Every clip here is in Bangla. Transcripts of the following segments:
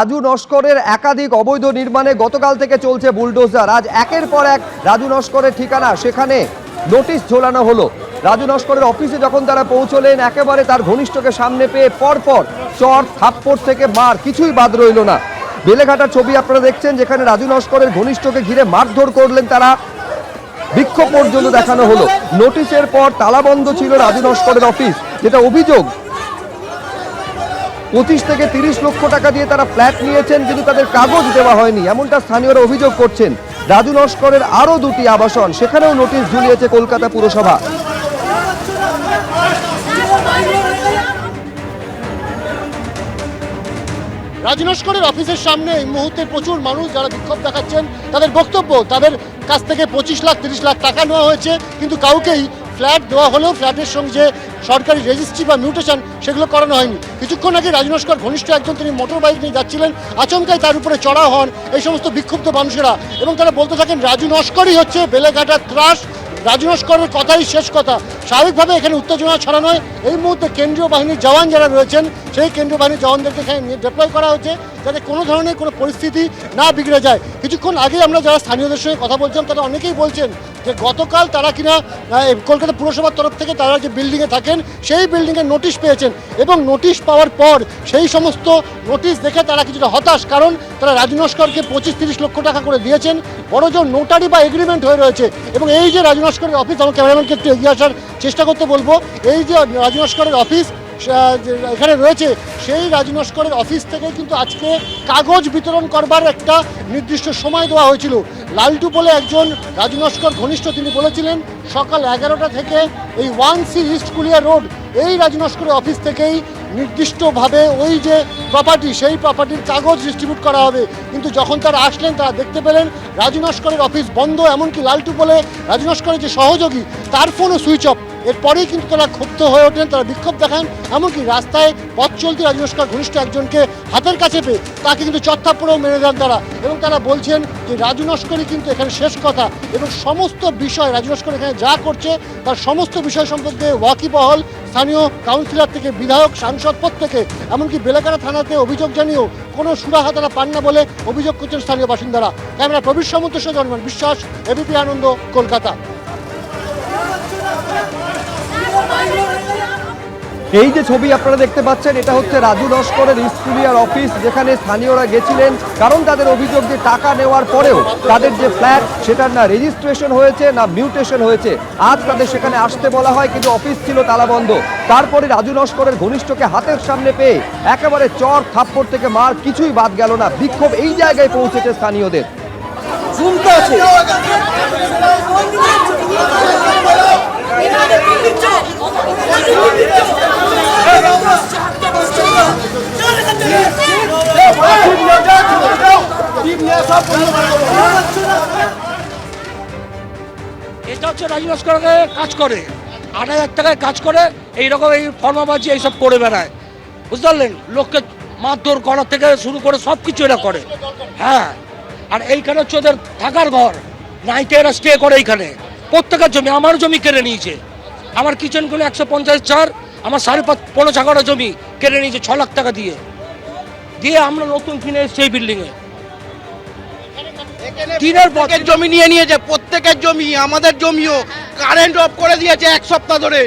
রাজু নস্করের একাধিক অবৈধ নির্মাণে গতকাল থেকে চলছে বুলডোজার। আজ একের পর এক রাজু নস্করের ঠিকানা সেখানে নোটিশ ঝোলানো হলো। রাজু নস্করের অফিসে যখন তারা পৌঁছলেন একেবারে তার ঘনিষ্ঠকে সামনে পেয়ে পরপর চর থাপ্পড় থেকে মার কিছুই বাদ রইল না। বেলেঘাটার ছবি আপনারা দেখছেন, যেখানে রাজু নস্করের ঘনিষ্ঠকে ঘিরে মারধর করলেন তারা, বিক্ষোভ পর্যন্ত দেখানো হলো। নোটিশের পর তালাবন্ধ ছিল রাজু নস্করের অফিস। যেটা অভিযোগ, 25 থেকে 30 লক্ষ টাকা দিয়ে তারা ফ্ল্যাট নিয়েছেন, কিন্তু তাদের কাগজ দেওয়া হয়নি, এমনটা স্থানীয়রা অভিযোগ করছেন। রাজু নস্করের আরো দুটি আবাসন, সেখানেও নোটিশ ঝুলিয়েছে কলকাতা পুরসভা। রাজু নস্করের অফিসের সামনে এই মুহূর্তে প্রচুর মানুষ যারা বিক্ষোভ দেখাচ্ছেন। তাদের বক্তব্য, তাদের কাছ থেকে 25 লাখ 30 লাখ টাকা নেওয়া হয়েছে, কিন্তু কাউকেই ফ্ল্যাট দেওয়া হলেও ফ্ল্যাটের সঙ্গে যে সরকারি রেজিস্ট্রি বা মিউটেশন সেগুলো করানো হয়নি। কিছুক্ষণ আগে রাজু নস্কর ঘনিষ্ঠ একজন, তিনি মোটর বাইক নিয়ে যাচ্ছিলেন, আচমকাই তার উপরে চড়া হন এই সমস্ত বিক্ষুব্ধ মানুষেরা, এবং তারা বলতে থাকেন রাজু নস্করই হচ্ছে বেলেঘাটার ত্রাস, রাজু নস্করের কথাই শেষ কথা। স্বাভাবিকভাবে এখানে উত্তেজনা ছড়ানো হয়। এই মুহূর্তে কেন্দ্রীয় বাহিনীর জওয়ান যারা রয়েছেন, সেই কেন্দ্রীয় বাহিনীর জওয়ানদেরকে এখানে ডিপ্লয় করা হচ্ছে, যাতে কোনো ধরনের কোনো পরিস্থিতি না বিগড়ে যায়। কিছুক্ষণ আগে আমরা যারা স্থানীয়দের সঙ্গে কথা বলছিলাম, তারা অনেকেই বলছেন যে গতকাল তারা কিনা কলকাতা পুরসভার তরফ থেকে তারা যে বিল্ডিংয়ে থাকেন সেই বিল্ডিংয়ের নোটিশ পেয়েছেন, এবং নোটিশ পাওয়ার পর সেই সমস্ত নোটিশ দেখে তারা কিছুটা হতাশ, কারণ তারা রাজু নস্করকে 25-30 লক্ষ টাকা করে দিয়েছেন, বড়জোর নোটারি বা এগ্রিমেন্ট হয়ে রয়েছে। এবং এই যে রাজু নস্করের অফিস, আমার ক্যামেরাম্যানকে একটু এগিয়ে আসার চেষ্টা করতে বলবো, এই যে রাজু নস্করের অফিস এখানে রয়েছে, সেই রাজু নস্করের অফিস থেকে কিন্তু আজকে কাগজ বিতরণ করবার একটা নির্দিষ্ট সময় দেওয়া হয়েছিল। লালটু বলে একজন রাজু নস্কর ঘনিষ্ঠ, তিনি বলেছিলেন সকাল 11টা থেকে এই 1C ইস্ট কুলিয়া রোড এই রাজু নস্করের অফিস থেকেই নির্দিষ্টভাবে ওই যে প্রপার্টি, সেই প্রপার্টির কাগজ ডিস্ট্রিবিউট করা হবে। কিন্তু যখন তারা আসলেন, তারা দেখতে পেলেন রাজু নস্করের অফিস বন্ধ, এমনকি লালটু বলে রাজু নস্করের যে সহযোগী তার ফোনও সুইচ অফ। এরপরেই কিন্তু তারা ক্ষুব্ধ হয়ে ওঠেন, তারা বিক্ষোভ দেখান, এমনকি রাস্তায় পথ চলতি রাজু নস্কর ঘনিষ্ঠ একজনকে হাতের কাছে পেয়ে তাকে কিন্তু চত্থাপ্পড়েও মেরে দেন তারা। এবং তারা বলছেন যে রাজু নস্করই কিন্তু এখানে শেষ কথা, এবং সমস্ত বিষয় রাজু নস্কর এখানে যা করছে তার সমস্ত বিষয় সম্পর্কে ওয়াকিবহল স্থানীয় কাউন্সিলর থেকে বিধায়ক, সাংসদ প্রত্যেকে, এমনকি বেলেঘাটা থানাতে অভিযোগ জানিয়েও কোনো সুরাহা তারা পান না বলে অভিযোগ করছেন স্থানীয় বাসিন্দারা। ক্যামেরা প্রবীর সামন্তের সাথে জন্মান বিশ্বাস, এবিপি আনন্দ, কলকাতা। এই যে ছবি আপনারা দেখতে পাচ্ছেন, এটা হচ্ছে রাজু নস্করের স্কুলিয়ার অফিস, যেখানে স্থানীয়রা গেছিলেন, কারণ তাদের অভিযোগ যে টাকা নেওয়ার পরেও তাদের যে ফ্ল্যাট সেটার না রেজিস্ট্রেশন হয়েছে না মিউটেশন হয়েছে। আজ তাদের সেখানে আসতে বলা হয়, কিন্তু অফিস ছিল তালাবন্ধ। তারপরে রাজু নস্করের ঘনিষ্ঠকে হাতের সামনে পেয়ে একেবারে চর থাপ্পড় থেকে মার কিছুই বাদ গেল না। বিক্ষোভ এই জায়গায় পৌঁছেছে স্থানীয়দের। এটা হচ্ছে রাজু নস্করকে কাজ করে, 8,000 টাকায় কাজ করে, এইরকম এই ফর্মাবাজি এইসব করে বেড়ায়, বুঝতে পারলেন। লোককে মারধর করার থেকে শুরু করে সব কিছু এরা করে। হ্যাঁ, আর এইখানে হচ্ছে ওদের থাকার ঘর, নাইটে এরা স্টে করে এইখানে। প্রত্যেকের জমি, আমার জমি কেড়ে নিয়েছে, আমার কিচেনগুলো 150 আমার 5.5 চাকাটা জমি কেড়ে নিয়েছে 6 লাখ টাকা দিয়ে আমরা নতুন কিনে এসেছি এই বিল্ডিংয়ে। দিনের পথের জমি নিয়ে নিয়েছে, প্রত্যেকের জমি, আমাদের জমিও। কারেন্ট অফ করে দিয়েছে 1 সপ্তাহ ধরে,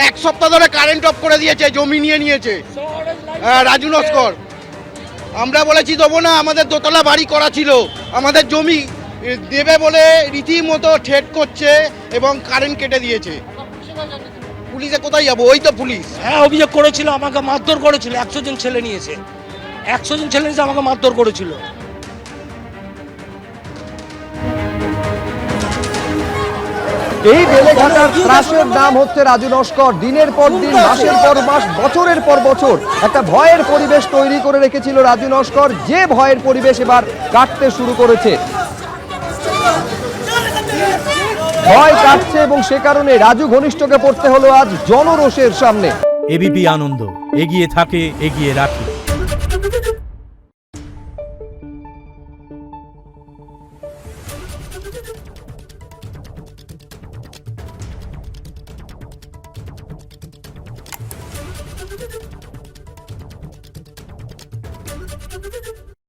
1 সপ্তাহ ধরে কারেন্ট অফ করে দিয়েছে, জমি নিয়ে নিয়েছে রাজু নস্কর। আমরা বলেছি দেবো না, আমাদের দোতলা বাড়ি করা ছিল, আমাদের জমি দেবে বলে রীতিমতো ঠেট করছে এবং কারেন্ট কেটে দিয়েছে। পুলিশে কোথায় যাবো? ওই তো পুলিশ। হ্যাঁ, অভিযোগ করেছিল, আমাকে মারধর করেছিল, 100 জন ছেলে নিয়েছে, 100 জন ছেলে নিয়েছে, আমাকে মারধর করেছিল। এই বেলেঘাটার ত্রাসের নাম হচ্ছে রাজু নস্কর। দিনের পর দিন, মাসের পর মাস, বছরের পর বছর একটা ভয়ের পরিবেশ তৈরি করে রেখেছিল রাজু নস্কর, যে ভয়ের পরিবেশ এবার কাটতে শুরু করেছে। ভয় কাটছে, এবং সে কারণে রাজু ঘনিষ্ঠকে পড়তে হলো আজ জনরোষের সামনে। এবিপি আনন্দ, এগিয়ে থাকে, এগিয়ে রাখে।